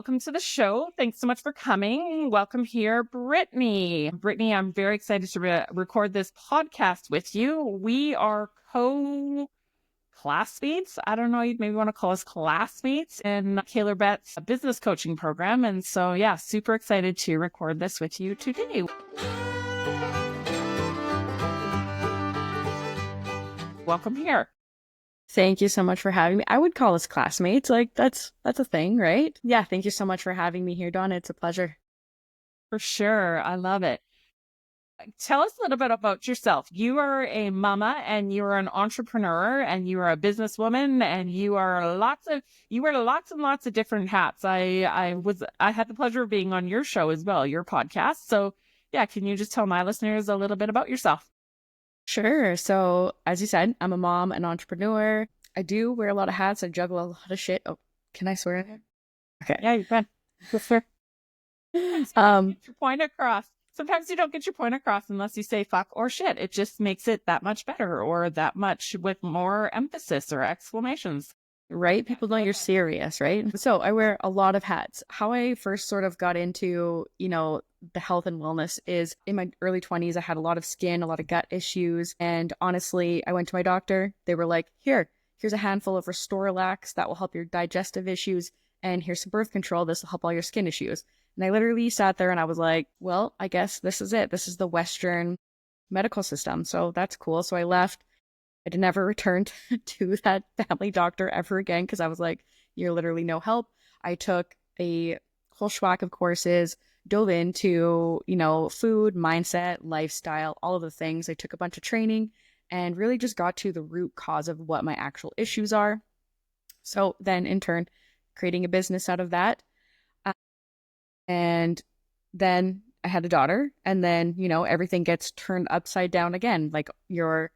Welcome to the show. Thanks so much for coming. Welcome here, Brittany. Brittany, I'm very excited to record this podcast with you. We are classmates. I don't know, you'd maybe want to call us classmates in Kaylor Bett's business coaching program. And so, yeah, super excited to record this with you today. Welcome here. Thank you so much for having me. I would call us classmates. Like that's a thing, right? Yeah, thank you so much for having me here, Donna. It's a pleasure. For sure. I love it. Tell us a little bit about yourself. You are a mama and you are an entrepreneur and you are a businesswoman and you wear lots and lots of different hats. I had the pleasure of being on your show as well, your podcast. So yeah, can you just tell my listeners a little bit about yourself? Sure. So as you said, I'm a mom, an entrepreneur. I do wear a lot of hats. I juggle a lot of shit. Oh, can I swear in here? Okay. Yeah, you can. Yes, sir. Get your point across. Sometimes you don't get your point across unless you say fuck or shit. It just makes it that much better or that much with more emphasis or exclamations. Right? People know you're serious, right? So I wear a lot of hats. How I first sort of got into, the health and wellness is in my early 20s. I had a lot of skin, a lot of gut issues. And honestly, I went to my doctor. They were like, here's a handful of Restorelax that will help your digestive issues. And here's some birth control. This will help all your skin issues. And I literally sat there and I was like, well, I guess this is it. This is the Western medical system. So that's cool. So I left. I never returned to that family doctor ever again because I was like, you're literally no help. I took a whole schwack of courses, dove into, food, mindset, lifestyle, all of the things. I took a bunch of training and really just got to the root cause of what my actual issues are. So then in turn, creating a business out of that. And then I had a daughter and then, everything gets turned upside down again. Like your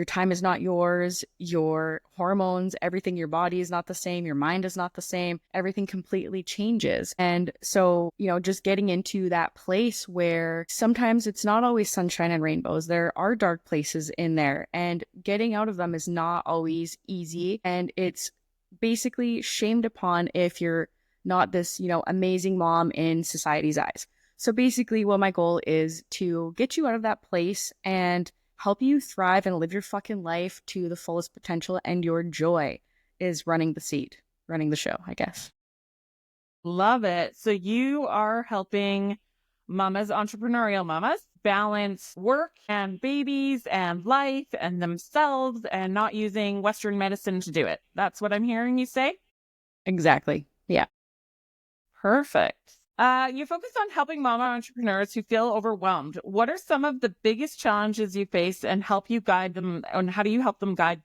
time is not yours, your hormones, everything, your body is not the same, your mind is not the same, everything completely changes. And so, just getting into that place where sometimes it's not always sunshine and rainbows. There are dark places in there and getting out of them is not always easy. And it's basically shamed upon if you're not this, amazing mom in society's eyes. So basically what my goal is to get you out of that place and help you thrive and live your fucking life to the fullest potential. And your joy is running the show, I guess. Love it. So you are helping entrepreneurial mamas, balance work and babies and life and themselves and not using Western medicine to do it. That's what I'm hearing you say? Exactly. Yeah. Perfect. You focus on helping mama entrepreneurs who feel overwhelmed. What are some of the biggest challenges you face and help you guide them? And how do you help them guide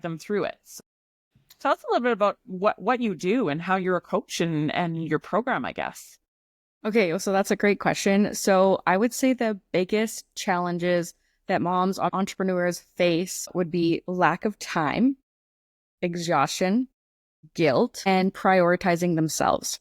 them through it? So tell us a little bit about what you do and how you're a coach and your program, I guess. Okay, so that's a great question. So I would say the biggest challenges that moms, entrepreneurs face would be lack of time, exhaustion, guilt, and prioritizing themselves.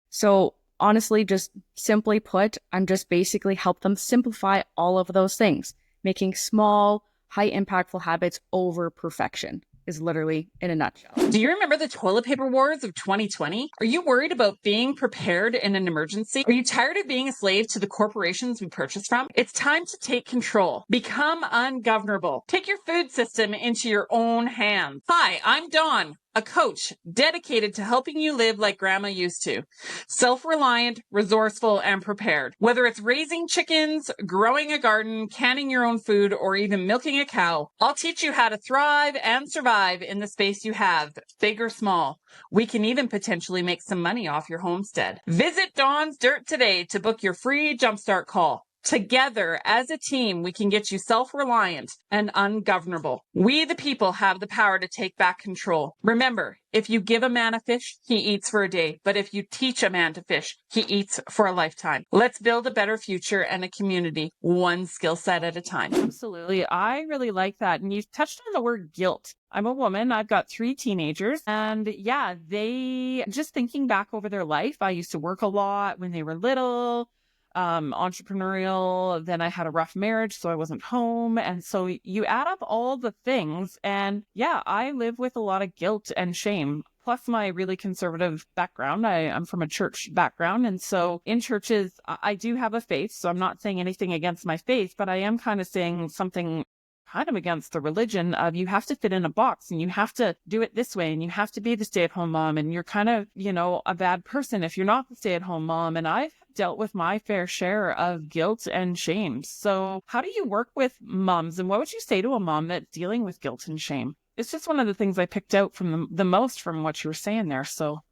So honestly, just simply put, I'm just basically help them simplify all of those things, making small, high impactful habits over perfection is literally in a nutshell. Do you remember the toilet paper wars of 2020? Are you worried about being prepared in an emergency? Are you tired of being a slave to the corporations we purchase from? It's time to take control. Become ungovernable. Take your food system into your own hands. Hi, I'm Dawn, a coach dedicated to helping you live like grandma used to. Self-reliant, resourceful, and prepared. Whether it's raising chickens, growing a garden, canning your own food, or even milking a cow, I'll teach you how to thrive and survive in the space you have, big or small. We can even potentially make some money off your homestead. Visit Dawn's Dirt today to book your free jumpstart call. Together, as a team, we can get you self-reliant and ungovernable. We, the people, have the power to take back control. Remember, if you give a man a fish, he eats for a day. But if you teach a man to fish, he eats for a lifetime. Let's build a better future and a community, one skill set at a time. Absolutely. I really like that. And you touched on the word guilt. I'm a woman. I've got 3 teenagers. And yeah, they just thinking back over their life. I used to work a lot when they were little. Entrepreneurial. Then I had a rough marriage, so I wasn't home. And so you add up all the things. And yeah, I live with a lot of guilt and shame plus my really conservative background. I'm from a church background. And so in churches, I do have a faith. So I'm not saying anything against my faith, but I am kind of saying something kind of against the religion of you have to fit in a box and you have to do it this way and you have to be the stay-at-home mom and you're kind of, a bad person if you're not the stay-at-home mom. And I've dealt with my fair share of guilt and shame. So how do you work with moms, and what would you say to a mom that's dealing with guilt and shame? It's just one of the things I picked out from the most from what you were saying there. So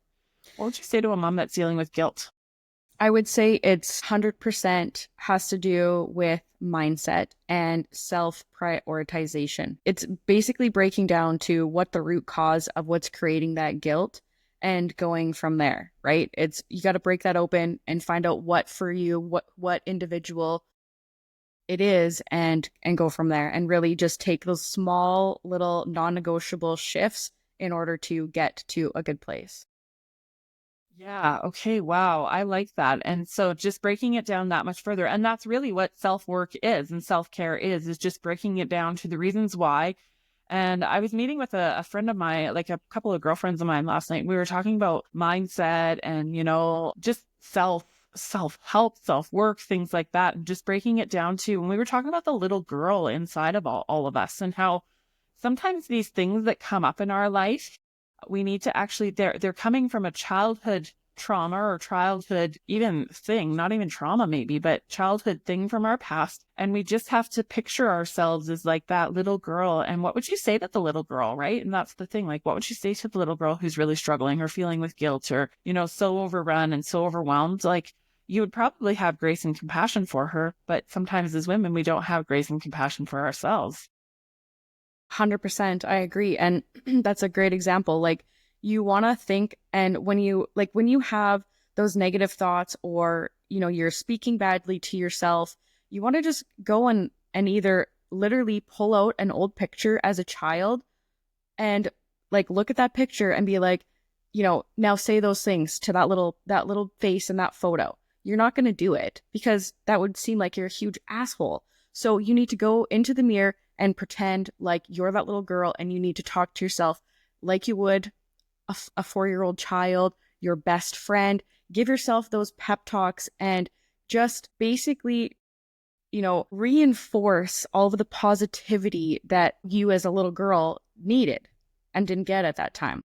what would you say to a mom that's dealing with guilt? I would say it's 100% has to do with mindset and self-prioritization. It's basically breaking down to what the root cause of what's creating that guilt and going from there, right? You got to break that open and find out what for you, what individual it is, and go from there, and really just take those small little non-negotiable shifts in order to get to a good place. Yeah. Okay. Wow. I like that. And so just breaking it down that much further. And that's really what self-work is and self-care is just breaking it down to the reasons why. And I was meeting with a friend of mine, like a couple of girlfriends of mine last night. We were talking about mindset and, just self-help, self-work, things like that. And just breaking it down to, and we were talking about the little girl inside of all of us and how sometimes these things that come up in our life, we need to actually, they're coming from a childhood trauma or childhood even thing, not even trauma maybe, but childhood thing from our past. And we just have to picture ourselves as like that little girl. And what would you say to the little girl, right? And that's the thing, like, what would you say to the little girl who's really struggling or feeling with guilt or, so overrun and so overwhelmed? Like, you would probably have grace and compassion for her, but sometimes as women, we don't have grace and compassion for ourselves. 100%, I agree. And that's a great example. Like, you want to think, and when you have those negative thoughts or, you're speaking badly to yourself, you want to just go and either literally pull out an old picture as a child and like look at that picture and be like, now say those things to that little face in that photo. You're not going to do it because that would seem like you're a huge asshole. So you need to go into the mirror and pretend like you're that little girl, and you need to talk to yourself like you would a 4-year-old child, your best friend. Give yourself those pep talks and just basically, reinforce all of the positivity that you as a little girl needed and didn't get at that time.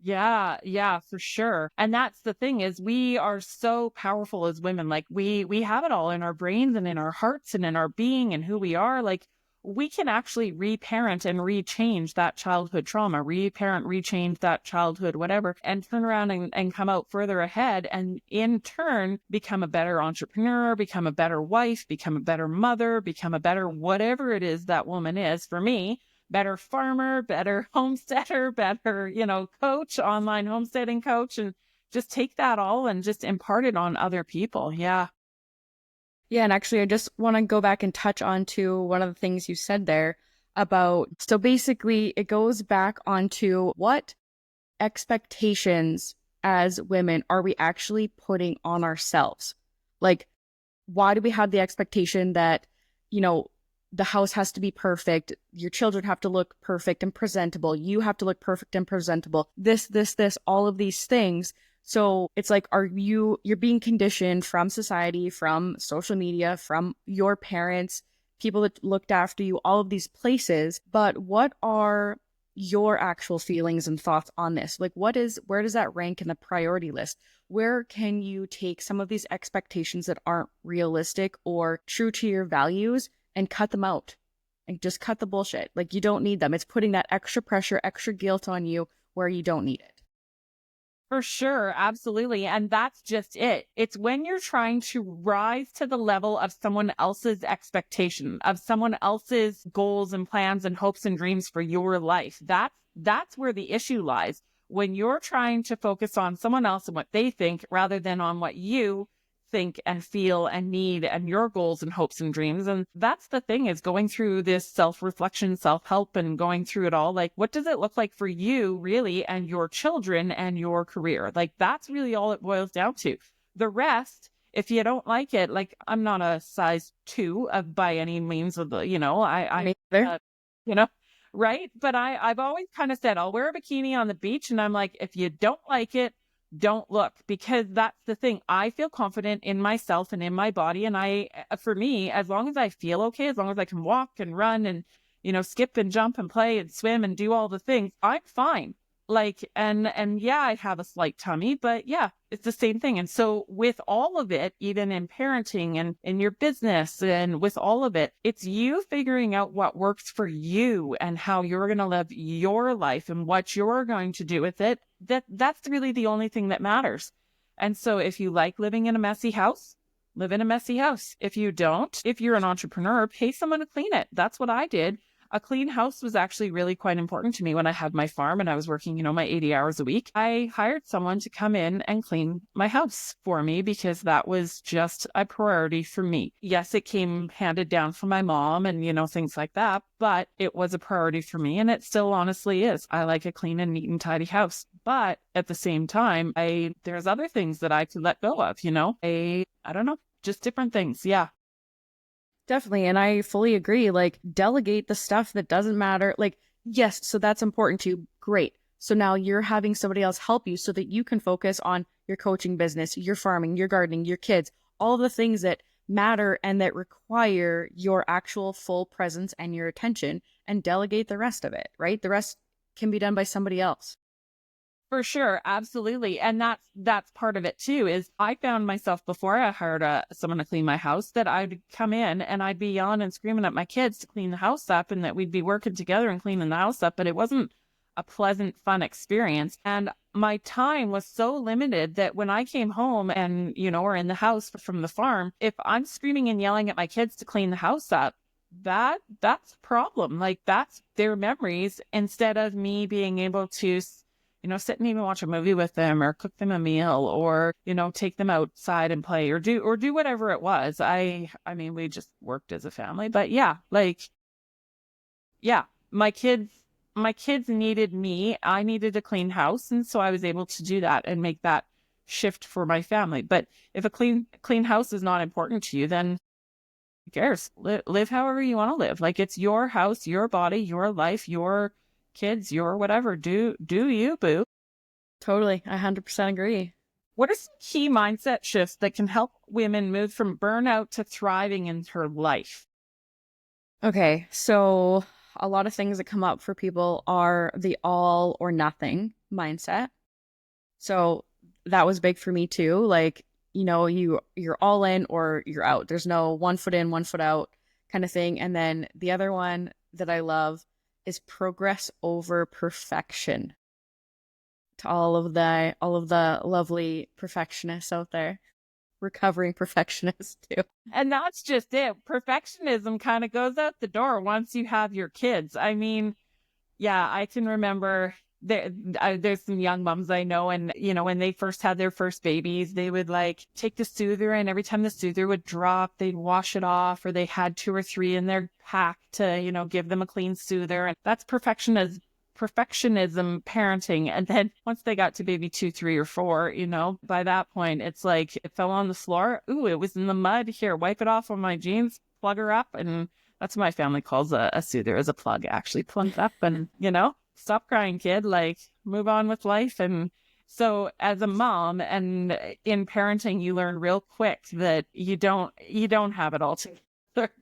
Yeah, for sure. And that's the thing is we are so powerful as women. Like we have it all in our brains and in our hearts and in our being and who we are. Like we can actually reparent and rechange that childhood trauma, rechange that childhood, whatever, and turn around and come out further ahead and in turn become a better entrepreneur, become a better wife, become a better mother, become a better whatever it is that woman is. For me, better farmer, better homesteader, better, coach, online homesteading coach, and just take that all and just impart it on other people. Yeah. Yeah, and actually I just want to go back and touch on to one of the things you said there about, so basically it goes back onto what expectations as women are we actually putting on ourselves? Like, why do we have the expectation that, the house has to be perfect, your children have to look perfect and presentable, you have to look perfect and presentable, this, all of these things. So it's like, you're being conditioned from society, from social media, from your parents, people that looked after you, all of these places. But what are your actual feelings and thoughts on this? Like, where does that rank in the priority list? Where can you take some of these expectations that aren't realistic or true to your values and cut them out and just cut the bullshit? Like, you don't need them. It's putting that extra pressure, extra guilt on you where you don't need it. For sure. Absolutely. And that's just it. It's when you're trying to rise to the level of someone else's expectation, of someone else's goals and plans and hopes and dreams for your life. That's where the issue lies. When you're trying to focus on someone else and what they think rather than on what you think and feel and need and your goals and hopes and dreams. And that's the thing, is going through this self-reflection, self-help, and going through it all. Like, what does it look like for you really and your children and your career? Like, that's really all it boils down to. The rest, if you don't like it, like, I'm not a size 2 by any means of the, I, Me either. you know, Right. But I've always kind of said, I'll wear a bikini on the beach. And I'm like, if you don't like it, don't look, because that's the thing. I feel confident in myself and in my body. And for me, as long as I feel okay, as long as I can walk and run and, skip and jump and play and swim and do all the things, I'm fine. Like, and yeah, I have a slight tummy, but yeah, it's the same thing. And so with all of it, even in parenting and in your business and with all of it, it's you figuring out what works for you and how you're going to live your life and what you're going to do with it. That's really the only thing that matters. And so if you like living in a messy house, live in a messy house. If you don't, if you're an entrepreneur, pay someone to clean it. That's what I did. A clean house was actually really quite important to me when I had my farm and I was working, my 80 hours a week. I hired someone to come in and clean my house for me because that was just a priority for me. Yes, it came handed down from my mom and, things like that, but it was a priority for me and it still honestly is. I like a clean and neat and tidy house. But at the same time, there's other things that I could let go of, I don't know, just different things. Yeah. Definitely. And I fully agree. Like, delegate the stuff that doesn't matter. Like, yes, so that's important to you. Great. So now you're having somebody else help you so that you can focus on your coaching business, your farming, your gardening, your kids, all the things that matter and that require your actual full presence and your attention, and delegate the rest of it, right? The rest can be done by somebody else. For sure. Absolutely. And that's part of it too, is I found myself before I hired someone to clean my house that I'd come in and I'd be yelling and screaming at my kids to clean the house up and that we'd be working together and cleaning the house up, but it wasn't a pleasant, fun experience. And my time was so limited that when I came home and, or in the house from the farm, if I'm screaming and yelling at my kids to clean the house up, that's a problem. Like, that's their memories, instead of me being able to sit and even watch a movie with them or cook them a meal or, take them outside and play or do whatever it was. I mean, we just worked as a family, but yeah, my kids needed me. I needed a clean house. And so I was able to do that and make that shift for my family. But if a clean house is not important to you, then who cares? Live however you want to live. Like, it's your house, your body, your life, your kids, your whatever. Do you, boo. Totally. I 100% agree. What are some key mindset shifts that can help women move from burnout to thriving in her life? Okay, so a lot of things that come up for people are the all or nothing mindset. So that was big for me too. Like, you're all in or you're out. There's no 1 foot in, 1 foot out kind of thing. And then the other one that I love is progress over perfection. To all of the lovely perfectionists out there, recovering perfectionists too. And that's just it. Perfectionism kind of goes out the door once you have your kids. I mean, yeah, I can remember there's some young moms I know, and when they first had their first babies, they would like take the soother, and every time the soother would drop, they'd wash it off, or they had 2 or 3 in their pack to give them a clean soother. And that's perfectionism parenting. And then once they got to baby 2, 3, or 4, by that point, it's like it fell on the floor. Ooh, it was in the mud. Here, wipe it off on my jeans, plug her up. And that's what my family calls a soother, as a plug, actually plugged up. And, stop crying, kid, like move on with life. And so as a mom and in parenting, you learn real quick that you don't have it all together.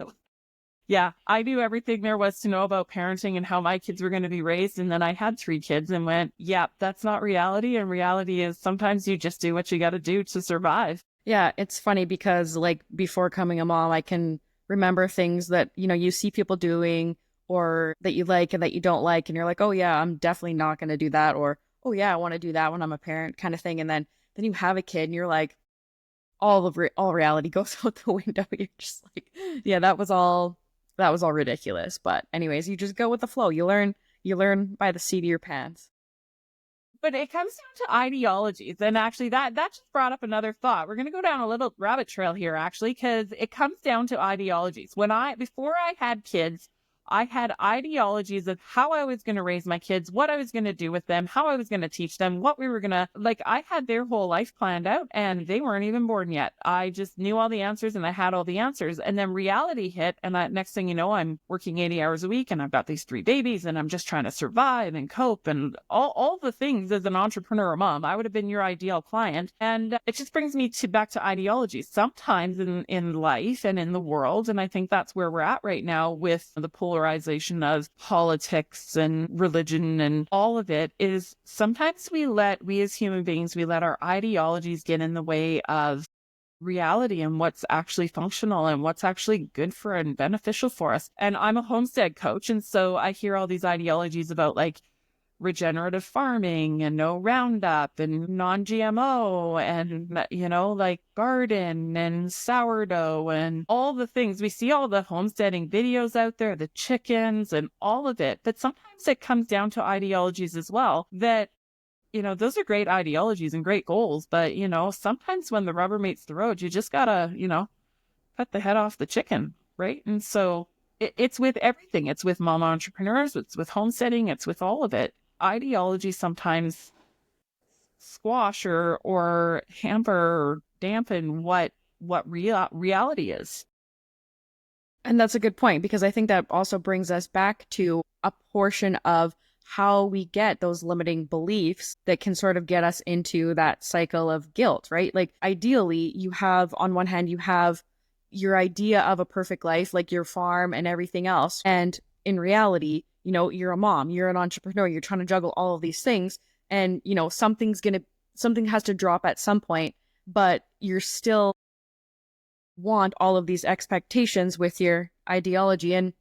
Yeah, I knew everything there was to know about parenting and how my kids were going to be raised. And then I had 3 kids and went, yeah, that's not reality. And reality is sometimes you just do what you got to do to survive. Yeah, it's funny because like before coming a mom, I can remember things that, you see people doing or that you like and that you don't like. And you're like, oh yeah, I'm definitely not going to do that. Or, oh yeah, I want to do that when I'm a parent kind of thing. And then you have a kid and you're like, all reality goes out the window. You're just like, yeah, that was all ridiculous. But anyways, you just go with the flow. You learn by the seat of your pants. But it comes down to ideologies. And actually that just brought up another thought. We're going to go down a little rabbit trail here, actually, because it comes down to ideologies. Before I had kids, I had ideologies of how I was going to raise my kids, what I was going to do with them, how I was going to teach them, what we were going to, like, I had their whole life planned out and they weren't even born yet. I just knew all the answers and I had all the answers. And then reality hit. And next thing you know, I'm working 80 hours a week and I've got these 3 babies and I'm just trying to survive and cope and all the things as an entrepreneur mom. I would have been your ideal client. And it just brings me back to ideology. Sometimes in life and in the world, and I think that's where we're at right now with the polarization of politics and religion and all of it, is sometimes we as human beings, we let our ideologies get in the way of reality and what's actually functional and what's actually good for and beneficial for us. And I'm a homestead coach. And so I hear all these ideologies about like regenerative farming and no Roundup and non-GMO and, like garden and sourdough and all the things. We see all the homesteading videos out there, the chickens and all of it. But sometimes it comes down to ideologies as well that, those are great ideologies and great goals. But, sometimes when the rubber meets the road, you just gotta, cut the head off the chicken, right? And so it's with everything. It's with mom entrepreneurs. It's with homesteading. It's with all of it. Ideology sometimes squash or hamper or dampen what reality is. And that's a good point, because I think that also brings us back to a portion of how we get those limiting beliefs that can sort of get us into that cycle of guilt, right? Like ideally, you have, on one hand, you have your idea of a perfect life, like your farm and everything else. And in reality, you're a mom, you're an entrepreneur, you're trying to juggle all of these things. And, something has to drop at some point, but you're still want all of these expectations with your ideology and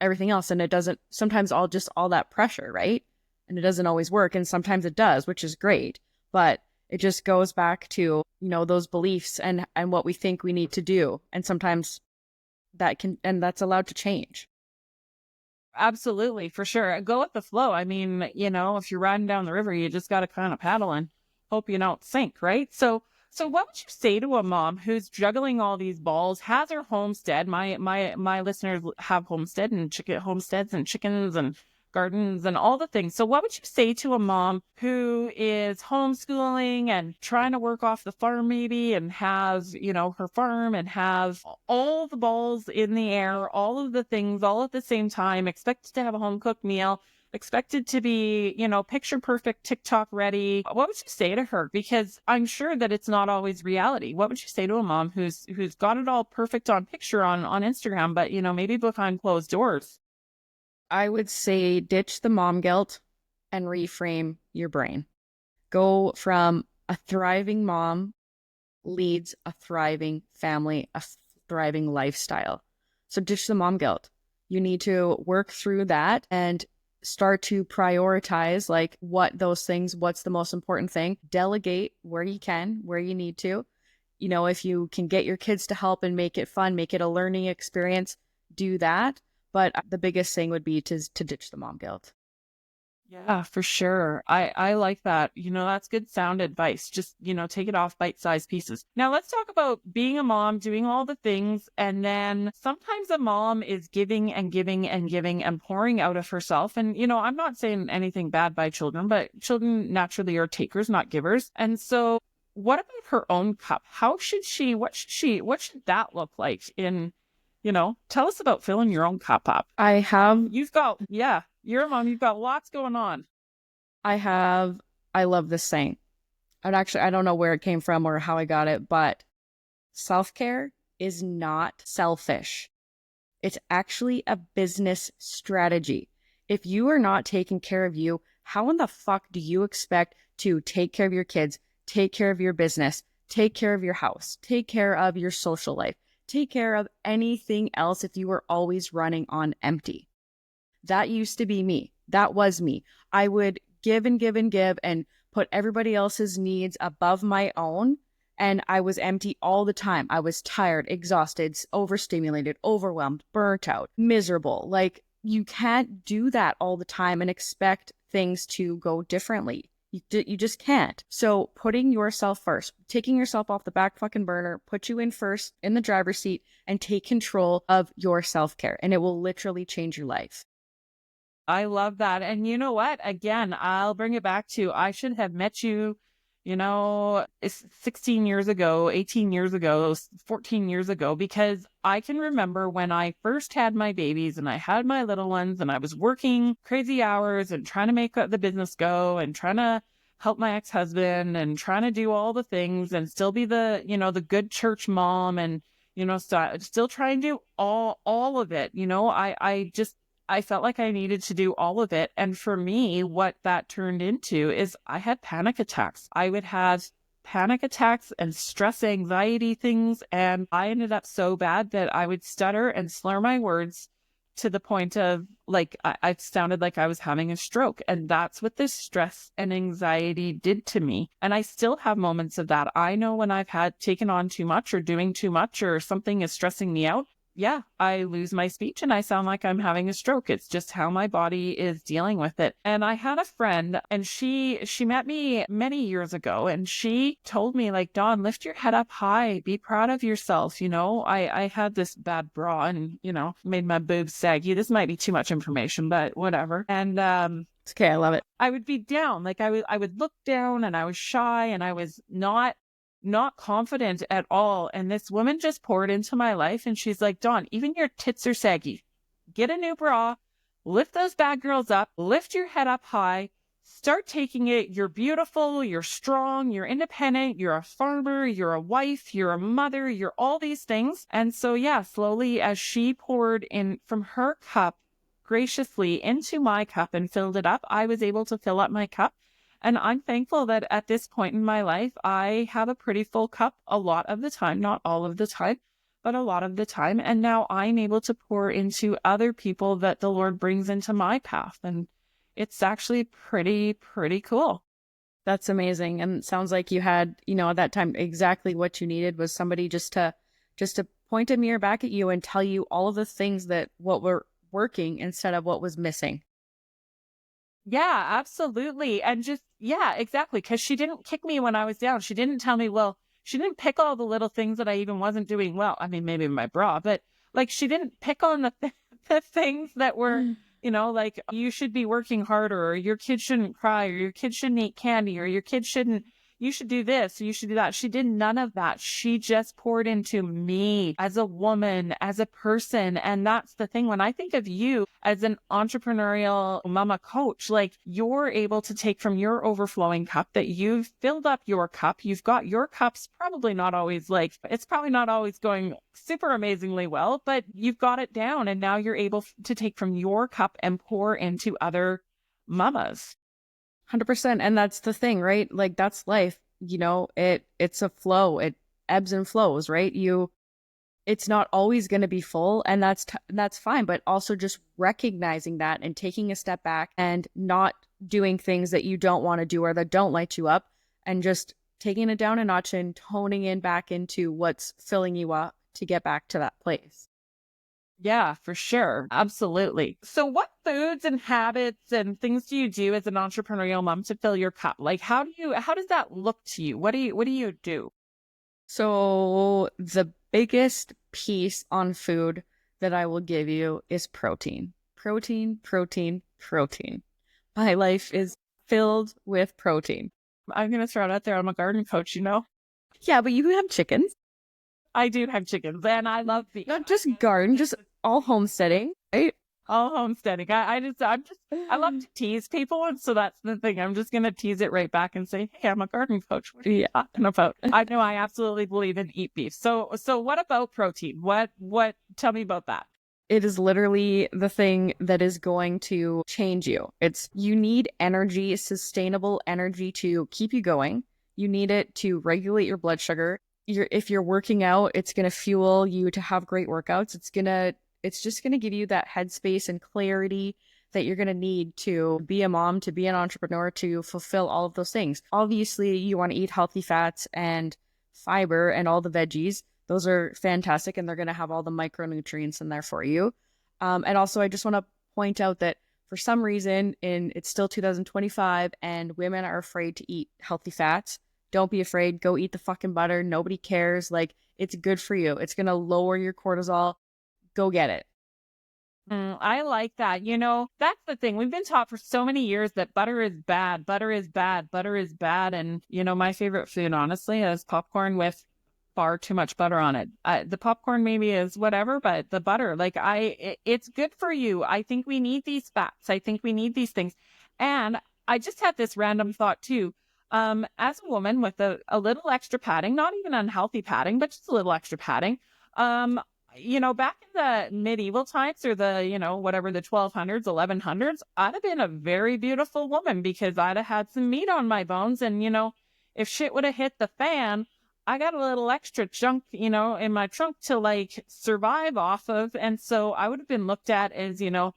everything else. And it doesn't, sometimes all that pressure, right? And it doesn't always work. And sometimes it does, which is great. But it just goes back to, those beliefs and what we think we need to do. And sometimes that's allowed to change. Absolutely, for sure. Go with the flow. I mean, if you're riding down the river, you just got to kind of paddle and hope you don't sink, right? So what would you say to a mom who's juggling all these balls, has her homestead? My listeners have homesteads and chickens and gardens and all the things. So what would you say to a mom who is homeschooling and trying to work off the farm maybe and has, her farm and have all the balls in the air, all of the things all at the same time, expected to have a home cooked meal, expected to be, picture perfect, TikTok ready? What would you say to her? Because I'm sure that it's not always reality. What would you say to a mom who's got it all perfect on picture on Instagram, but, maybe behind closed doors? I would say ditch the mom guilt and reframe your brain. Go from a thriving mom leads a thriving family, a thriving lifestyle. So ditch the mom guilt. You need to work through that and start to prioritize like what those things, what's the most important thing. Delegate where you can, where you need to. If you can get your kids to help and make it fun, make it a learning experience, do that. But the biggest thing would be to ditch the mom guilt. Yeah, for sure. I like that. That's good sound advice. Just, take it off bite-sized pieces. Now let's talk about being a mom, doing all the things. And then sometimes a mom is giving and giving and giving and pouring out of herself. And, I'm not saying anything bad by children, but children naturally are takers, not givers. And so what about her own cup? What should that look like in, tell us about filling your own cup up. You're a mom, you've got lots going on. I love this saying. I don't know where it came from or how I got it, but self-care is not selfish. It's actually a business strategy. If you are not taking care of you, how in the fuck do you expect to take care of your kids, take care of your business, take care of your house, take care of your social life, take care of anything else if you were always running on empty? That used to be me. That was me. I would give and give and give and put everybody else's needs above my own. And I was empty all the time. I was tired, exhausted, overstimulated, overwhelmed, burnt out, miserable. Like, you can't do that all the time and expect things to go differently. You just can't. So putting yourself first, taking yourself off the back fucking burner, put you in first in the driver's seat and take control of your self-care. And it will literally change your life. I love that. And you know what? Again, I'll bring it back to I should have met you, it's 16 years ago, 18 years ago, 14 years ago, because I can remember when I first had my babies and I had my little ones and I was working crazy hours and trying to make the business go and trying to help my ex-husband and trying to do all the things and still be the good church mom and, still try and do all of it. I felt like I needed to do all of it. And for me, what that turned into is I had panic attacks. I would have panic attacks and stress anxiety things. And I ended up so bad that I would stutter and slur my words to the point of I sounded like I was having a stroke. And that's what this stress and anxiety did to me. And I still have moments of that. I know when I've had taken on too much or doing too much or something is stressing me out. Yeah, I lose my speech and I sound like I'm having a stroke. It's just how my body is dealing with it. And I had a friend and she met me many years ago and she told me Dawn, lift your head up high, be proud of yourself. I had this bad bra and, made my boobs saggy. This might be too much information, but whatever. And, it's okay. I love it. I would be down. I would look down and I was shy and I was not confident at all. And this woman just poured into my life and she's like, Dawn, even your tits are saggy. Get a new bra, lift those bad girls up, lift your head up high, start taking it. You're beautiful, you're strong, you're independent, you're a farmer, you're a wife, you're a mother, you're all these things. And so, yeah, slowly as she poured in from her cup graciously into my cup and filled it up, I was able to fill up my cup. And I'm thankful that at this point in my life, I have a pretty full cup a lot of the time, not all of the time, but a lot of the time. And now I'm able to pour into other people that the Lord brings into my path. And it's actually pretty cool. That's amazing. And it sounds like you had, at that time, exactly what you needed was somebody just to point a mirror back at you and tell you all of the things that what were working instead of what was missing. Yeah, absolutely. And just, yeah, exactly. Because she didn't kick me when I was down. She didn't tell me, she didn't pick all the little things that I even wasn't doing well. I mean, maybe my bra, but she didn't pick on the things that were, you should be working harder or your kid shouldn't cry or your kid shouldn't eat candy or your kid shouldn't, you should do this, or you should do that. She did none of that. She just poured into me as a woman, as a person. And that's the thing. When I think of you as an entrepreneurial mama coach, you're able to take from your overflowing cup that you've filled up your cup. You've got your cups probably not always it's probably not always going super amazingly well, but you've got it down. And now you're able to take from your cup and pour into other mamas. 100%. And that's the thing, right? That's life. It's a flow. It ebbs and flows, right? It's not always going to be full, and that's fine. But also just recognizing that and taking a step back and not doing things that you don't want to do or that don't light you up, and just taking it down a notch and toning in back into what's filling you up to get back to that place. Yeah, for sure. Absolutely. So what foods and habits and things do you do as an entrepreneurial mom to fill your cup? How does that look to you? What do you do? So the biggest piece on food that I will give you is protein. Protein, protein, protein. My life is filled with protein. I'm going to throw it out there. I'm a garden coach, Yeah, but you have chickens. I do have chickens and I love the Not just garden, just all homesteading, right? All homesteading. I love to tease people. And so that's the thing. I'm just going to tease it right back and say, hey, I'm a garden coach. What are you talking about? I know I absolutely believe in eat beef. So what about protein? Tell me about that. It is literally the thing that is going to change you. You need energy, sustainable energy to keep you going. You need it to regulate your blood sugar. If you're working out, it's going to fuel you to have great workouts. It's just going to give you that headspace and clarity that you're going to need to be a mom, to be an entrepreneur, to fulfill all of those things. Obviously, you want to eat healthy fats and fiber and all the veggies. Those are fantastic, and they're going to have all the micronutrients in there for you. And also, I just want to point out that for some reason, it's still 2025 and women are afraid to eat healthy fats. Don't be afraid. Go eat the fucking butter. Nobody cares. Like, it's good for you. It's going to lower your cortisol. Go get it. I like that. You know, that's the thing. We've been taught for so many years that butter is bad, butter is bad, butter is bad. And, you know, my favorite food, honestly, is popcorn with far too much butter on it. The popcorn maybe is whatever, but the butter, like it's good for you. I think we need these fats. I think we need these things. And I just had this random thought too. As a woman with a little extra padding, not even unhealthy padding, but just a little extra padding, you know, back in the medieval times or the, you know, whatever, the 1200s, 1100s, I'd have been a very beautiful woman because I'd have had some meat on my bones. And, you know, if shit would have hit the fan, I got a little extra junk, you know, in my trunk to like survive off of. And so I would have been looked at as, you know,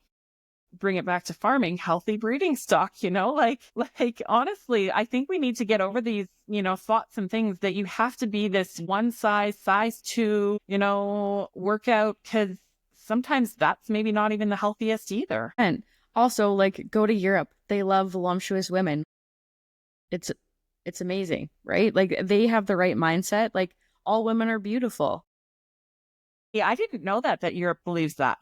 bring it back to farming, healthy breeding stock, you know, like honestly, I think we need to get over these, you know, thoughts and things that you have to be this one size two, you know, workout, because sometimes that's maybe not even the healthiest either. And also, like, go to Europe. They love voluptuous women. It's amazing, right? Like, they have the right mindset. Like, all women are beautiful. Yeah, I didn't know that Europe believes that.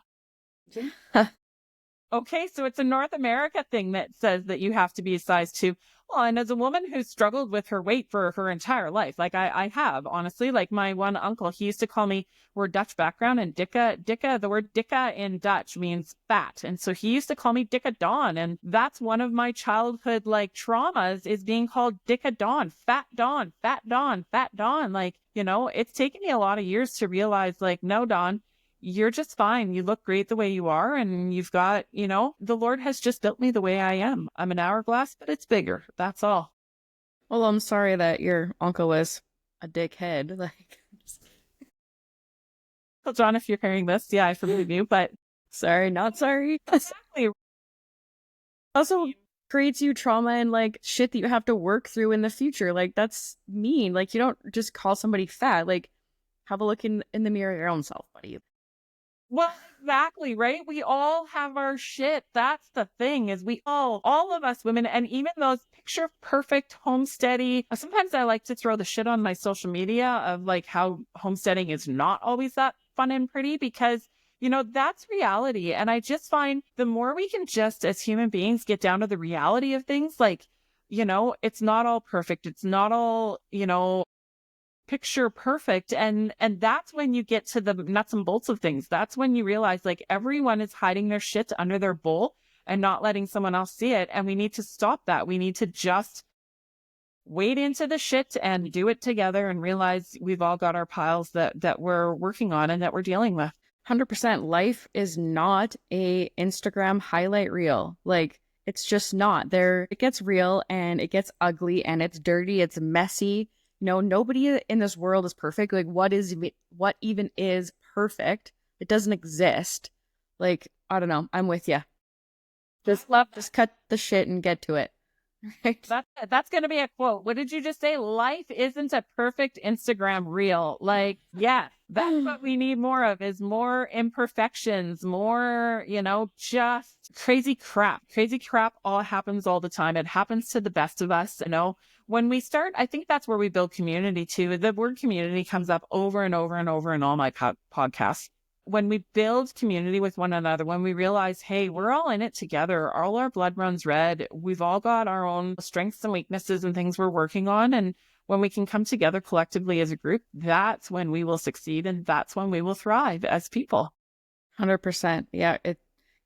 Okay, so it's a North America thing that says that you have to be a size 2. Well, and as a woman who's struggled with her weight for her entire life, like I have, honestly, like my one uncle, he used to call me, we're Dutch background, and dicka, the word dicka in Dutch means fat. And so he used to call me Dicka Dawn. And that's one of my childhood, like, traumas is being called Dicka Dawn, fat Dawn, fat Dawn, fat Dawn. Like, you know, it's taken me a lot of years to realize, like, no, Dawn, you're just fine. You look great the way you are. And you've got, you know, the Lord has just built me the way I am. I'm an hourglass, but it's bigger. That's all. Well, I'm sorry that your uncle was a dickhead. Like, well, John, if you're hearing this, yeah, I forgive you, but sorry, not sorry. exactly. Also creates you trauma and like shit that you have to work through in the future. Like, that's mean. Like, you don't just call somebody fat. Like, have a look in the mirror at your own self, buddy. Well, exactly, right? We all have our shit. That's the thing, is we all of us women, and even those picture perfect homesteady. Sometimes I like to throw the shit on my social media of like how homesteading is not always that fun and pretty, because, you know, that's reality. And I just find the more we can just as human beings get down to the reality of things, like, you know, it's not all perfect. It's not all, you know, picture perfect, and that's when you get to the nuts and bolts of things. That's when you realize, like, everyone is hiding their shit under their bowl and not letting someone else see it, and we need to stop that. We need to just wade into the shit and do it together and realize we've all got our piles that we're working on and that we're dealing with. 100%. Life is not a Instagram highlight reel. Like, it's just not. There, it gets real and it gets ugly and it's dirty, it's messy. No, nobody in this world is perfect. Like, what even is perfect? It doesn't exist. Like, I don't know. I'm with you. Just cut the shit and get to it. Right? That's going to be a quote. What did you just say? Life isn't a perfect Instagram reel. Like, yeah, that's what we need more of, is more imperfections, more, you know, just crazy crap. Crazy crap all happens all the time. It happens to the best of us. You know, when we start, I think that's where we build community too. The word community comes up over and over and over in all my podcasts. When we build community with one another, when we realize, hey, we're all in it together, all our blood runs red, we've all got our own strengths and weaknesses and things we're working on. And when we can come together collectively as a group, that's when we will succeed. And that's when we will thrive as people. 100%. Yeah.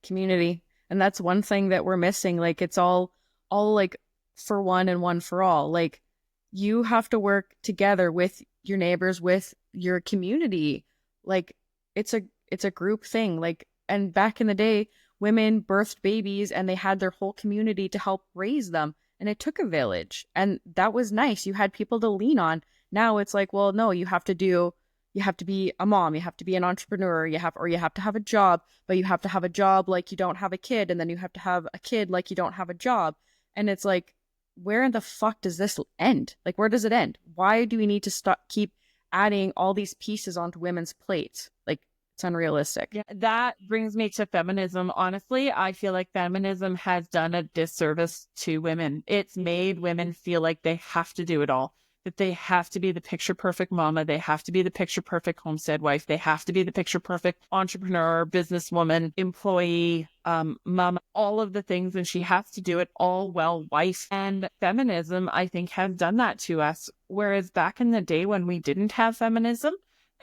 Community. And that's one thing that we're missing. Like, it's all like for one and one for all. Like, you have to work together with your neighbors, with your community. Like, it's a group thing. Like, and back in the day, women birthed babies and they had their whole community to help raise them. And it took a village. And that was nice. You had people to lean on. Now it's like, well, no, you have to be a mom, you have to be an entrepreneur, you have to have a job, but you have to have a job like you don't have a kid, and then you have to have a kid like you don't have a job. And it's like, where in the fuck does this end? Like, where does it end? Why do we need to keep adding all these pieces onto women's plates? Like, It's unrealistic. Yeah, that brings me to feminism. Honestly, I feel like feminism has done a disservice to women. It's made women feel like they have to do it all, that they have to be the picture perfect mama. They have to be the picture perfect homestead wife. They have to be the picture perfect entrepreneur, businesswoman, employee, mama, all of the things. And she has to do it all well wife. And feminism, I think, has done that to us. Whereas back in the day when we didn't have feminism,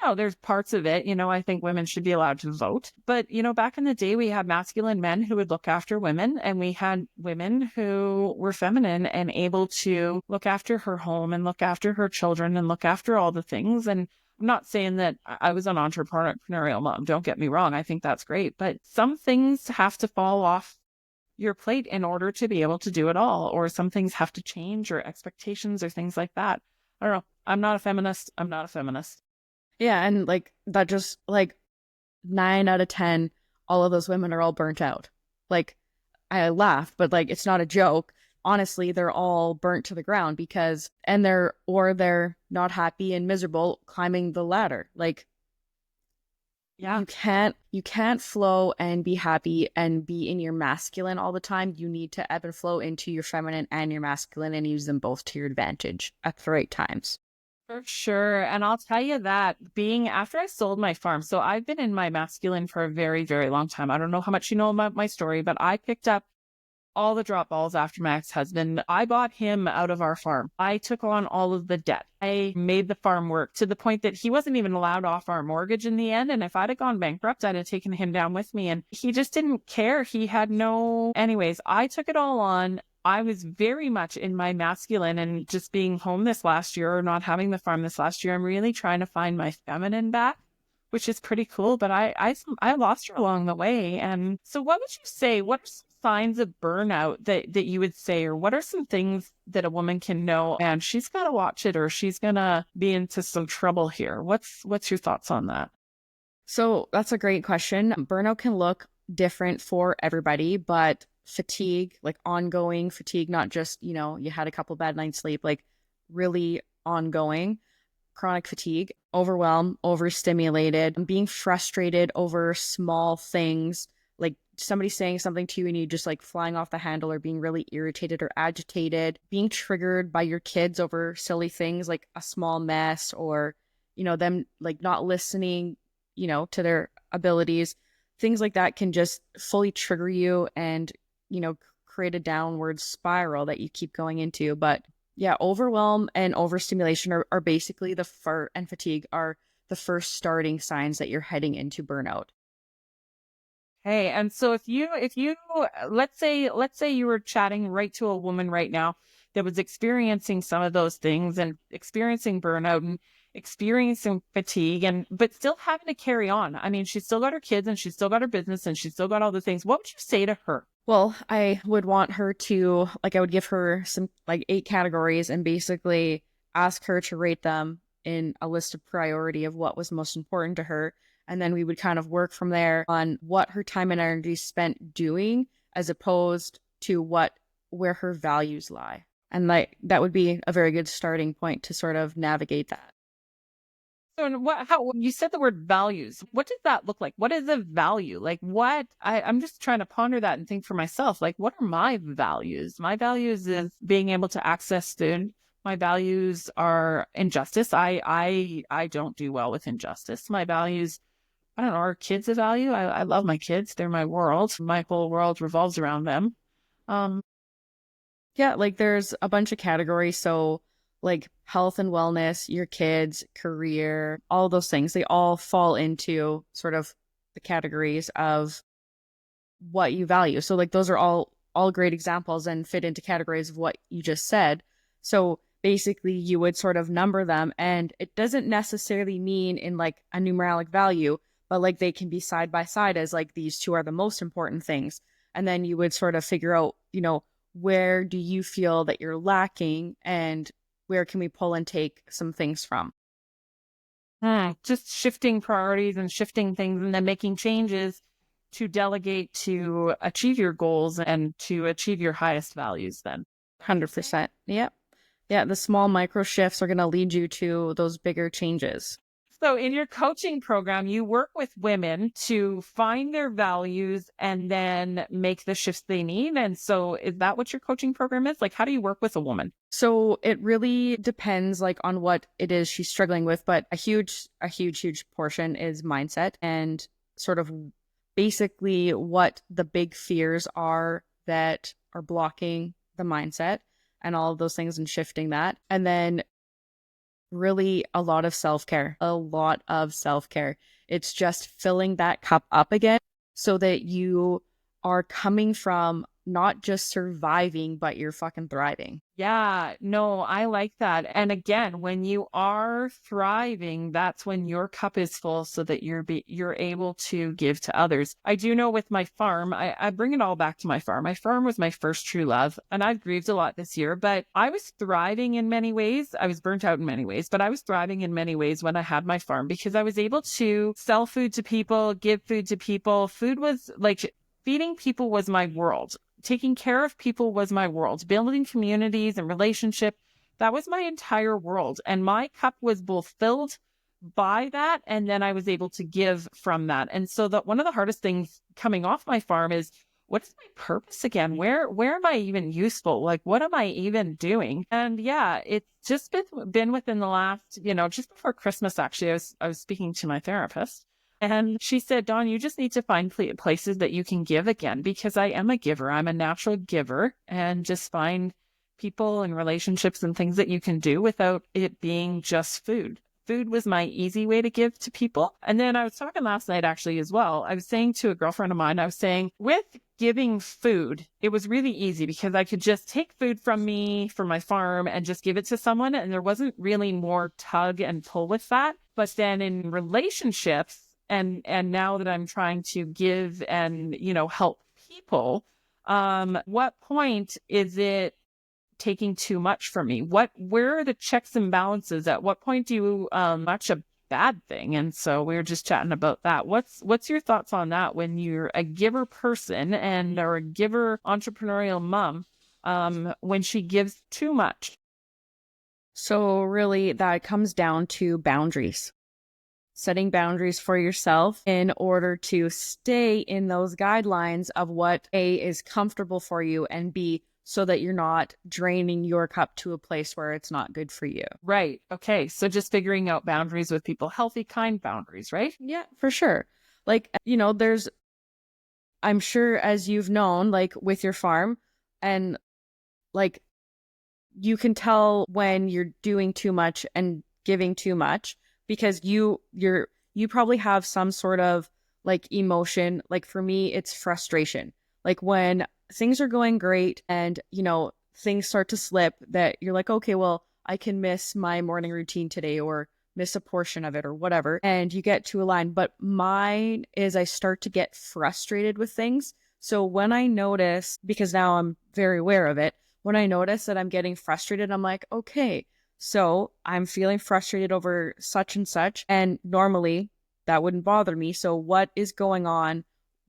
no, there's parts of it, I think women should be allowed to vote. But, back in the day, we had masculine men who would look after women, and we had women who were feminine and able to look after her home and look after her children and look after all the things. And I'm not saying that I was an entrepreneurial mom. Don't get me wrong. I think that's great. But some things have to fall off your plate in order to be able to do it all, or some things have to change, or expectations or things like that. I don't know. I'm not a feminist. I'm not a feminist. Yeah, and like that, just like 9 out of 10, all of those women are all burnt out. Like, I laugh, but like it's not a joke. Honestly, they're all burnt to the ground they're not happy and miserable climbing the ladder. Like, yeah, you can't flow and be happy and be in your masculine all the time. You need to ebb and flow into your feminine and your masculine and use them both to your advantage at the right times. For sure. And I'll tell you that after I sold my farm, so I've been in my masculine for a very, very long time. I don't know how much you know about my story, but I picked up all the drop balls after my ex-husband. I bought him out of our farm. I took on all of the debt. I made the farm work to the point that he wasn't even allowed off our mortgage in the end. And if I'd have gone bankrupt, I'd have taken him down with me. And he just didn't care. He had anyways, I took it all on. I was very much in my masculine, and just being home this last year, or not having the farm this last year, I'm really trying to find my feminine back, which is pretty cool. But I lost her along the way. And so what would you say? What are some signs of burnout that you would say, or what are some things that a woman can know, and she's got to watch it, or she's going to be into some trouble here? What's your thoughts on that? So that's a great question. Burnout can look different for everybody, but fatigue, like ongoing fatigue, not just, you had a couple bad nights sleep, like really ongoing chronic fatigue, overwhelmed, overstimulated, being frustrated over small things, like somebody saying something to you and you just like flying off the handle, or being really irritated or agitated, being triggered by your kids over silly things like a small mess, or, them like not listening, to their abilities. Things like that can just fully trigger you and, create a downward spiral that you keep going into. But yeah, overwhelm and overstimulation are basically and fatigue are the first starting signs that you're heading into burnout. Hey, and so if you let's say you were chatting right to a woman right now that was experiencing some of those things and experiencing burnout and experiencing fatigue, but still having to carry on. I mean, she's still got her kids and she's still got her business and she's still got all the things. What would you say to her? Well, I would want her to, I would give her some 8 categories and basically ask her to rate them in a list of priority of what was most important to her. And then we would kind of work from there on what her time and energy spent doing, as opposed to where her values lie. And that would be a very good starting point to sort of navigate that. So how you said the word values, what does that look like? What is a value? Like I'm just trying to ponder that and think for myself, like, what are my values? My values is being able to access food. My values are injustice. I don't do well with injustice. My values, I don't know, are kids a value? I love my kids. They're my world. My whole world revolves around them. Yeah, like there's a bunch of categories. So like health and wellness, your kids, career, all those things, they all fall into sort of the categories of what you value. So like those are all great examples and fit into categories of what you just said. So basically you would sort of number them, and it doesn't necessarily mean in like a numeric value, but like they can be side by side as like these two are the most important things. And then you would sort of figure out, where do you feel that you're lacking, and where can we pull and take some things from? Just shifting priorities and shifting things, and then making changes to delegate to achieve your goals and to achieve your highest values then. 100%. Yep. Yeah, the small micro shifts are going to lead you to those bigger changes. So in your coaching program, you work with women to find their values and then make the shifts they need. And so is that what your coaching program is? Like, how do you work with a woman? So it really depends like on what it is she's struggling with, but a huge portion is mindset and sort of basically what the big fears are that are blocking the mindset and all of those things and shifting that. And then really a lot of self-care. It's just filling that cup up again so that you are coming from not just surviving, but you're fucking thriving. Yeah, no, I like that. And again, when you are thriving, that's when your cup is full so that you're able to give to others. I do know with my farm, I bring it all back to my farm. My farm was my first true love, and I've grieved a lot this year, but I was thriving in many ways. I was burnt out in many ways, but I was thriving in many ways when I had my farm because I was able to sell food to people, give food to people. Food was like feeding people was my world. Taking care of people was my world. Building communities and relationship, that was my entire world. And my cup was both filled by that, and then I was able to give from that. And so that one of the hardest things coming off my farm is, what is my purpose again? Where am I even useful? Like, what am I even doing? And yeah, it's just been within the last, just before Christmas, actually, I was speaking to my therapist. And she said, Dawn, you just need to find places that you can give again, because I am a giver. I'm a natural giver, and just find people and relationships and things that you can do without it being just food. Food was my easy way to give to people. And then I was talking last night actually as well. I was saying to a girlfriend of mine, I was saying with giving food, it was really easy because I could just take food from my farm and just give it to someone. And there wasn't really more tug and pull with that. But then in relationships, and now that I'm trying to give and, help people, what point is it taking too much from me? Where are the checks and balances? At what point do you much a bad thing? And so we were just chatting about that. What's your thoughts on that when you're a giver person or a giver entrepreneurial mom, when she gives too much? So really that comes down to boundaries. Setting boundaries for yourself in order to stay in those guidelines of what A is comfortable for you, and B, so that you're not draining your cup to a place where it's not good for you. Right. Okay. So just figuring out boundaries with people, healthy, kind boundaries, right? Yeah, for sure. Like, I'm sure as you've known, like with your farm, and like you can tell when you're doing too much and giving too much, because you probably have some sort of like emotion. Like for me, it's frustration. Like when things are going great and, things start to slip, that you're like, okay, well, I can miss my morning routine today or miss a portion of it or whatever. And you get to a line. But mine is I start to get frustrated with things. So when I notice, because now I'm very aware of it, when I notice that I'm getting frustrated, I'm like, okay, so I'm feeling frustrated over such and such, and normally that wouldn't bother me. So what is going on?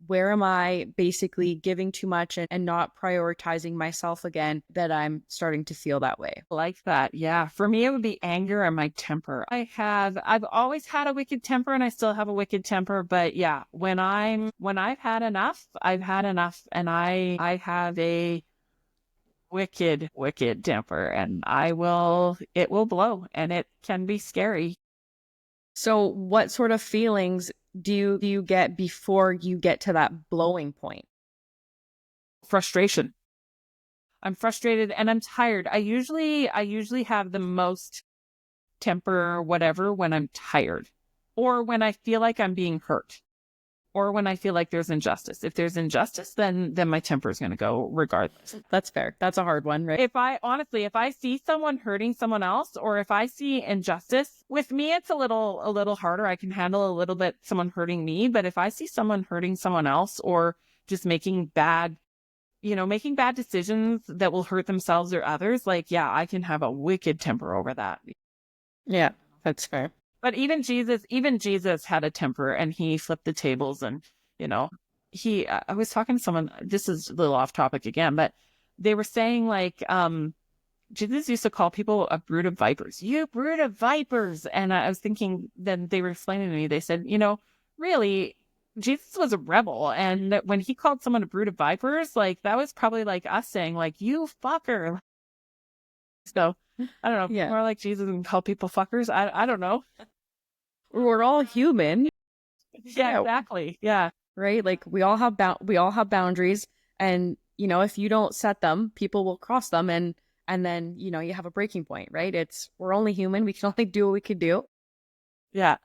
Where am I basically giving too much and not prioritizing myself again, that I'm starting to feel that way? Like that. Yeah. For me, it would be anger and my temper. I've always had a wicked temper, and I still have a wicked temper. But yeah, when I've had enough, I've had enough, and I have a wicked temper, and it will blow, and it can be scary. So what sort of feelings do you get before you get to that blowing point? Frustration. I'm frustrated and I'm tired. I usually have the most temper, whatever, when I'm tired, or when I feel like I'm being hurt, or when I feel like there's injustice. If there's injustice, then my temper is going to go regardless. That's fair. That's a hard one, right? If I see someone hurting someone else, or if I see injustice, with me, it's a little harder. I can handle a little bit someone hurting me, but if I see someone hurting someone else, or just making bad decisions that will hurt themselves or others, like, yeah, I can have a wicked temper over that. Yeah, that's fair. But even Jesus had a temper, and he flipped the tables, and, I was talking to someone, this is a little off topic again, but they were saying like, Jesus used to call people a brood of vipers. You brood of vipers. And I was thinking, then they were explaining to me, they said, really, Jesus was a rebel. And that when he called someone a brood of vipers, like that was probably like us saying, like, you fucker. So I don't know. Yeah. More like Jesus and call people fuckers. I don't know. We're all human. Yeah, exactly. Yeah. Right? Like we all have boundaries, and if you don't set them, people will cross them, and then you have a breaking point, right? We're only human. We can only do what we can do. Yeah.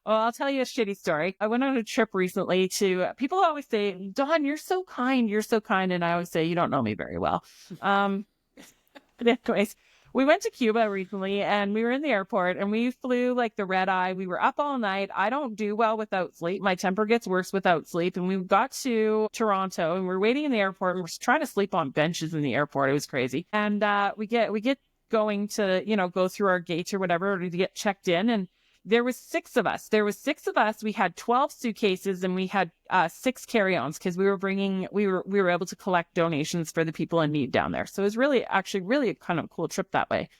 Well, I'll tell you a shitty story. I went on a trip recently people always say, Dawn, you're so kind. You're so kind. And I always say, you don't know me very well. But anyways, we went to Cuba recently and we were in the airport and we flew like the red eye. We were up all night. I don't do well without sleep. My temper gets worse without sleep. And we got to Toronto and we're waiting in the airport and we're trying to sleep on benches in the airport. It was crazy. And we get going to, go through our gates or whatever to get checked in. And there was 6 of us. We had 12 suitcases and we had 6 carry-ons because we were able to collect donations for the people in need down there. So it was really a kind of a cool trip that way.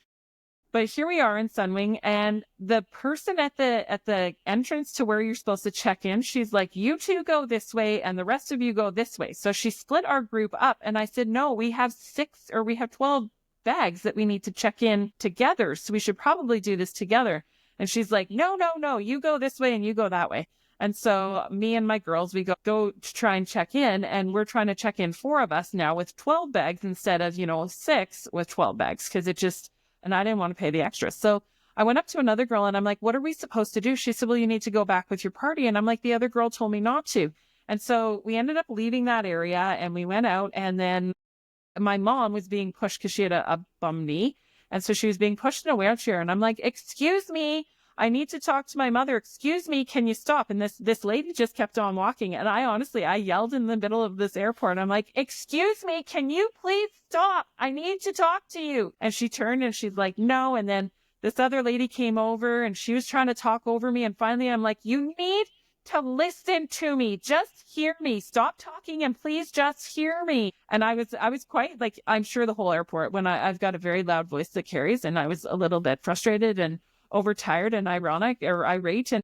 But here we are in Sunwing, and the person at the entrance to where you're supposed to check in, she's like, you 2 go this way and the rest of you go this way. So she split our group up, and I said, no, we have 12 bags that we need to check in together. So we should probably do this together. And she's like, no, you go this way and you go that way. And so me and my girls, we go to try and check in, and we're trying to check in 4 of us now with 12 bags instead of, 6 with 12 bags. And I didn't want to pay the extra. So I went up to another girl and I'm like, what are we supposed to do? She said, well, you need to go back with your party. And I'm like, the other girl told me not to. And so we ended up leaving that area and we went out, and then my mom was being pushed because she had a bum knee. And so she was being pushed in a wheelchair. And I'm like, excuse me, I need to talk to my mother. Excuse me, can you stop? And this lady just kept on walking. And I yelled in the middle of this airport. I'm like, excuse me, can you please stop? I need to talk to you. And she turned and she's like, no. And then this other lady came over and she was trying to talk over me. And finally, I'm like, you need to listen to me. Just hear me. Stop talking and please just hear me. And I was quite like, I'm sure the whole airport, when I've got a very loud voice that carries, and I was a little bit frustrated and overtired and irate. And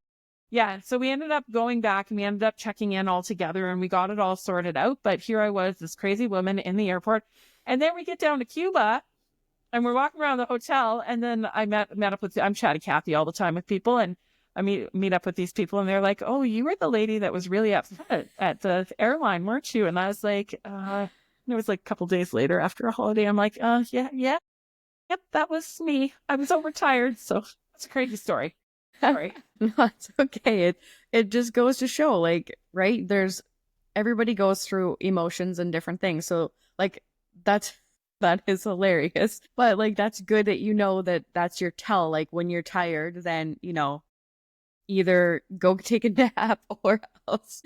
yeah, so we ended up going back and we ended up checking in all together and we got it all sorted out. But here I was, this crazy woman in the airport. And then we get down to Cuba and we're walking around the hotel, and then I met up with, I'm chatty Cathy all the time with people, and I meet up with these people and they're like, oh, you were the lady that was really upset at the airline, weren't you? And I was like, it was like a couple days later after a holiday. I'm like, yeah, yep, that was me. I was overtired. So it's a crazy story. Sorry. No, it's okay. It just goes to show, like, right? Everybody goes through emotions and different things. So like that is hilarious. But like, that's good that that's your tell. Like when you're tired, then, either go take a nap or else,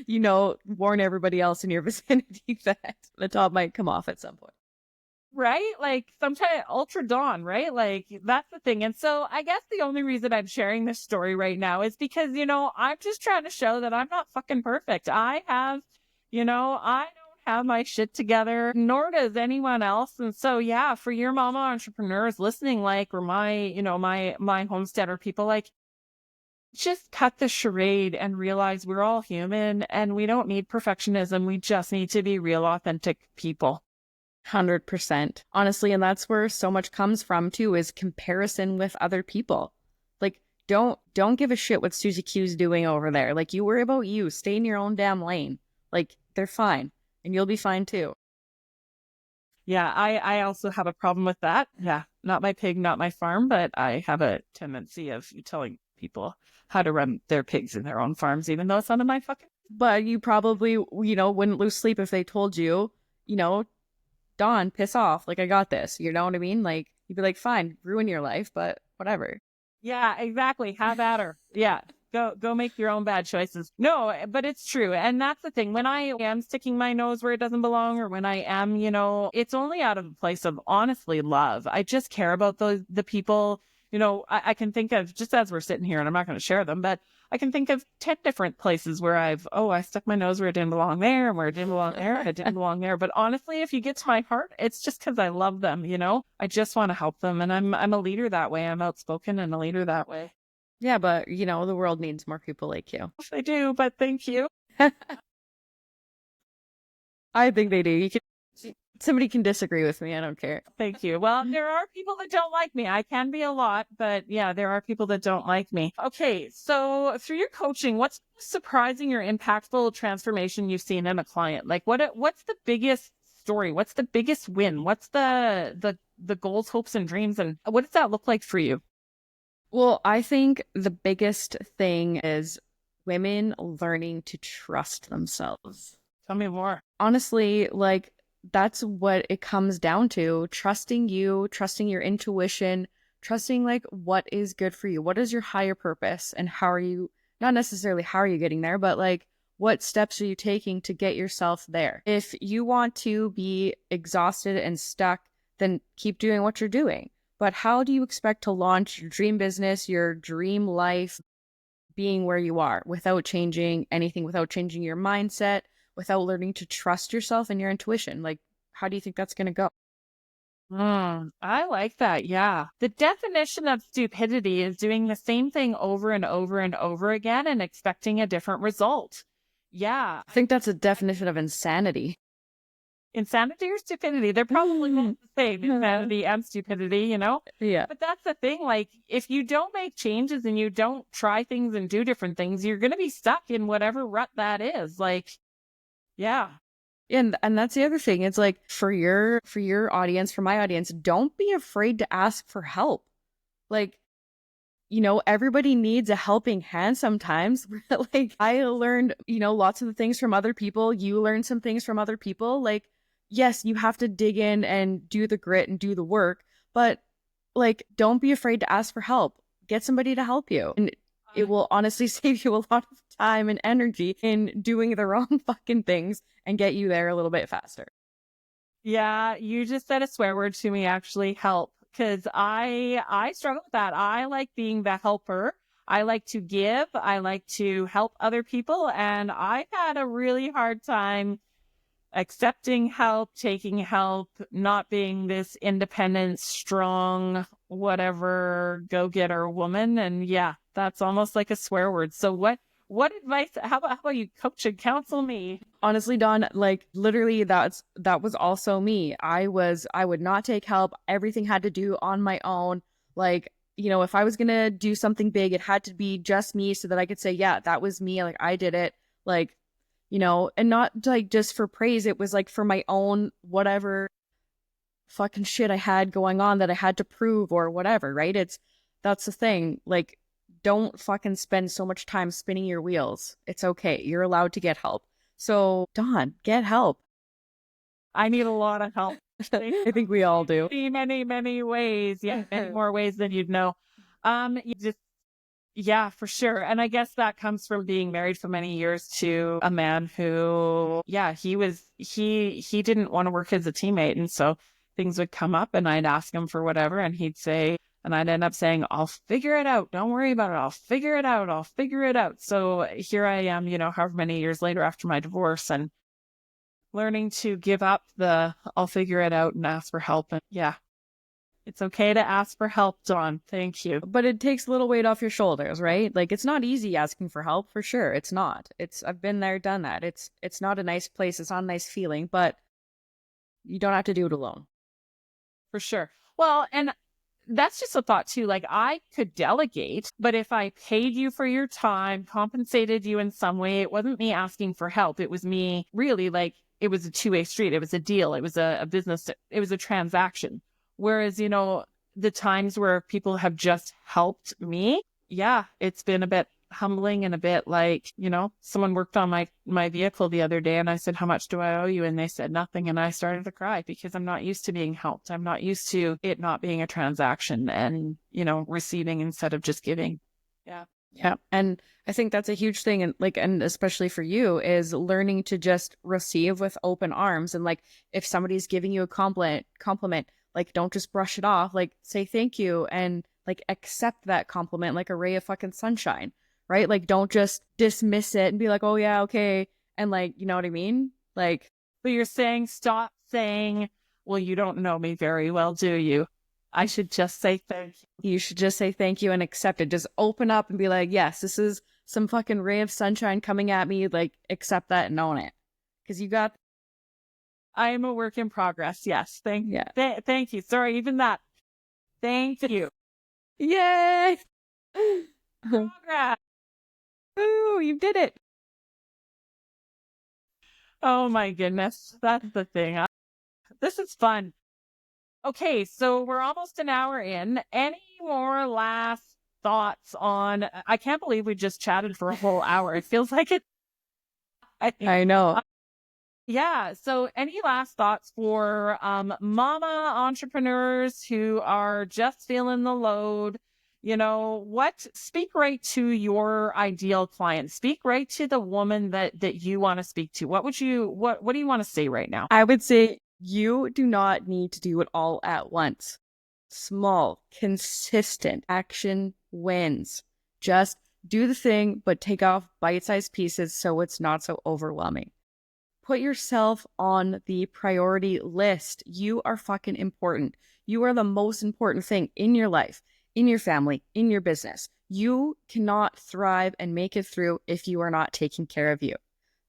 warn everybody else in your vicinity that the top might come off at some point. Right? Like sometimes ultra dawn, right? Like that's the thing. And so I guess the only reason I'm sharing this story right now is because, I'm just trying to show that I'm not fucking perfect. I don't have my shit together, nor does anyone else. And so, yeah, for your mama entrepreneurs listening, like, or my homesteader people, like, just cut the charade and realize we're all human and we don't need perfectionism. We just need to be real, authentic people. 100%. Honestly, and that's where so much comes from too, is comparison with other people. Like, don't give a shit what Susie Q's doing over there. Like, you worry about you. Stay in your own damn lane. Like, they're fine. And you'll be fine too. Yeah, I also have a problem with that. Yeah, not my pig, not my farm, but I have a tendency of telling people how to run their pigs in their own farms, even though it's none of my fucking... But you probably, wouldn't lose sleep if they told you, Dawn, piss off. Like, I got this. You know what I mean? Like, you'd be like, fine, ruin your life, but whatever. Yeah, exactly. Have at her. Yeah. Go make your own bad choices. No, but it's true. And that's the thing. When I am sticking my nose where it doesn't belong, or when I am, it's only out of a place of honestly love. I just care about the people I can think of, just as we're sitting here, and I'm not going to share them, but I can think of 10 different places where I stuck my nose where it didn't belong there and where it didn't belong there and it didn't belong there. But honestly, if you get to my heart, it's just because I love them, I just want to help them. And I'm a leader that way. I'm outspoken and a leader that way. Yeah, but the world needs more people like you. They do, but thank you. I think they do. Somebody can disagree with me. I don't care. Thank you. Well, there are people that don't like me. I can be a lot, but yeah, there are people that don't like me. Okay. So through your coaching, what's surprising or impactful transformation you've seen in a client? Like what's the biggest story? What's the biggest win? What's the goals, hopes, and dreams? And what does that look like for you? Well, I think the biggest thing is women learning to trust themselves. Tell me more. Honestly, like, that's what it comes down to. Trusting you, trusting your intuition, trusting like what is good for you. What is your higher purpose, and not necessarily how are you getting there, but like what steps are you taking to get yourself there? If you want to be exhausted and stuck, then keep doing what you're doing. But how do you expect to launch your dream business, your dream life, being where you are without changing anything, without changing your mindset, without learning to trust yourself and your intuition? Like, how do you think that's going to go? I like that. Yeah. The definition of stupidity is doing the same thing over and over and over again and expecting a different result. Yeah. I think that's a definition of insanity. Insanity or stupidity? They're probably both the same, insanity and stupidity, Yeah. But that's the thing. Like, if you don't make changes and you don't try things and do different things, you're going to be stuck in whatever rut that is. Like, yeah. And that's the other thing. It's like for your audience, for my audience, don't be afraid to ask for help. Like, everybody needs a helping hand sometimes. Like, I learned, lots of the things from other people. You learn some things from other people. Like, yes, you have to dig in and do the grit and do the work, but like, don't be afraid to ask for help. Get somebody to help you. And it will honestly save you a lot of time and energy in doing the wrong fucking things and get you there a little bit faster. Yeah, you just said a swear word to me, actually, help. Because I struggle with that. I like being the helper. I like to give. I like to help other people. And I had a really hard time accepting help, taking help, not being this independent, strong, whatever, go-getter woman. And yeah, that's almost like a swear word. So what advice, how about you coach and counsel me? Honestly, Dawn, like literally that was also me. I would not take help. Everything had to do on my own. Like, if I was going to do something big, it had to be just me so that I could say, yeah, that was me. Like, I did it. Like, and not like just for praise. It was like for my own whatever fucking shit I had going on that I had to prove or whatever, right? That's the thing. Like, don't fucking spend so much time spinning your wheels. It's okay. You're allowed to get help. So, Dawn, get help. I need a lot of help. I think we all do. Many, many ways. Yeah, many more ways than you'd know. Yeah, for sure. And I guess that comes from being married for many years to a man who, yeah, he didn't want to work as a teammate. And so things would come up and I'd ask him for whatever and he'd say, and I'd end up saying, I'll figure it out. Don't worry about it. I'll figure it out. I'll figure it out. So here I am, however many years later after my divorce and learning to give up the I'll figure it out and ask for help. And yeah, it's okay to ask for help, Dawn. Thank you. But it takes a little weight off your shoulders, right? Like, it's not easy asking for help, for sure. It's not. I've been there, done that. It's not a nice place. It's not a nice feeling, but you don't have to do it alone. For sure. Well, and that's just a thought too. Like, I could delegate, but if I paid you for your time, compensated you in some way, it wasn't me asking for help. It was me really, like, it was a two-way street. It was a deal. It was a business. It was a transaction. Whereas, the times where people have just helped me, yeah, it's been a bit humbling and a bit like, someone worked on my vehicle the other day and I said, how much do I owe you? And they said nothing. And I started to cry because I'm not used to being helped. I'm not used to it not being a transaction and, receiving instead of just giving. Yeah. Yeah. And I think that's a huge thing. And especially for you is learning to just receive with open arms. And like, if somebody's giving you a compliment, like, don't just brush it off, like say thank you. And like accept that compliment like a ray of fucking sunshine, right? Like don't just dismiss it and be like, oh yeah, okay. And like, you know what I mean? Like, So you're saying stop saying, well, you don't know me very well, do you? I should just say thank you. you should just say thank you and accept it. Just open up and be like, yes, this is some fucking ray of sunshine coming at me. Like, accept that and own it. Because you got. I am a work in progress. Yes. Thank you. Sorry, even that. Thank you. Yay! Progress. Ooh, you did it. Oh my goodness. That's the thing. This is fun. Okay, so we're almost an hour in. Any more last thoughts on? I can't believe we just chatted for a whole hour. It feels like it. I know. Yeah. So any last thoughts for mama entrepreneurs who are just feeling the load? You know, speak right to your ideal client. Speak right to the woman that you want to speak to. What do you want to say right now? I would say you do not need to do it all at once. Small, consistent action wins. Just do the thing, but take off bite-sized pieces so it's not so overwhelming. Put yourself on the priority list. You are fucking important. You are the most important thing in your life, in your family, in your business. You cannot thrive and make it through if you are not taking care of you.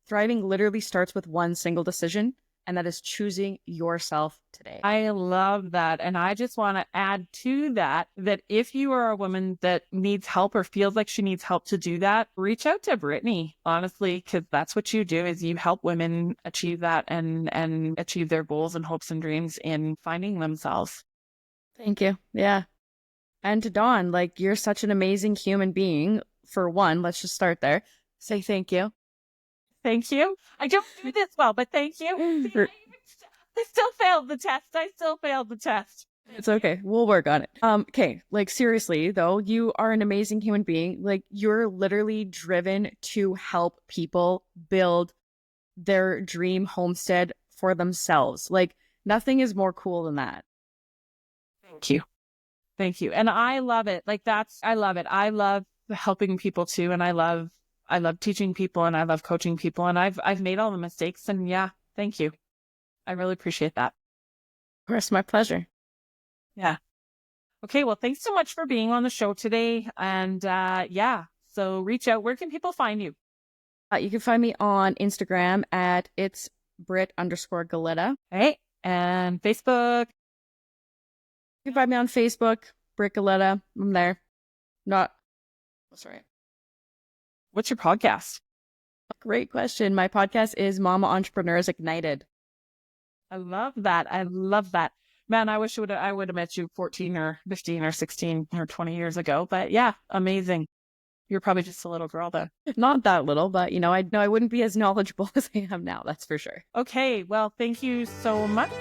Thriving literally starts with one single decision, and that is choosing yourself today. I love that. And I just want to add to that if you are a woman that needs help or feels like she needs help to do that, reach out to Brittany, honestly, because that's what you do is you help women achieve that and achieve their goals and hopes and dreams in finding themselves. Thank you. Yeah. And to Dawn, like, you're such an amazing human being. For one, let's just start there. Say thank you. Thank you. I don't do this well, but thank you. See, I still failed the test. It's okay. We'll work on it. Okay. Like, seriously, though, you are an amazing human being. Like, you're literally driven to help people build their dream homestead for themselves. Like, nothing is more cool than that. Thank you. And I love it. I love it. I love helping people too. And I love teaching people and I love coaching people. And I've made all the mistakes and yeah, thank you. I really appreciate that. Of course, my pleasure. Yeah. Okay. Well, thanks so much for being on the show today. And yeah, so reach out. Where can people find you? You can find me on Instagram at it's Britt_Geleta. Hey, and Facebook. You can find me on Facebook, Britt Geleta. I'm there. Sorry. What's your podcast? Great question. My podcast is Mama Entrepreneurs Ignited. I love that. Man, I wish I would have met you 14 or 15 or 16 or 20 years ago. But yeah, amazing. You're probably just a little girl then. Not that little, but you know, I wouldn't be as knowledgeable as I am now. That's for sure. Okay. Well, thank you so much.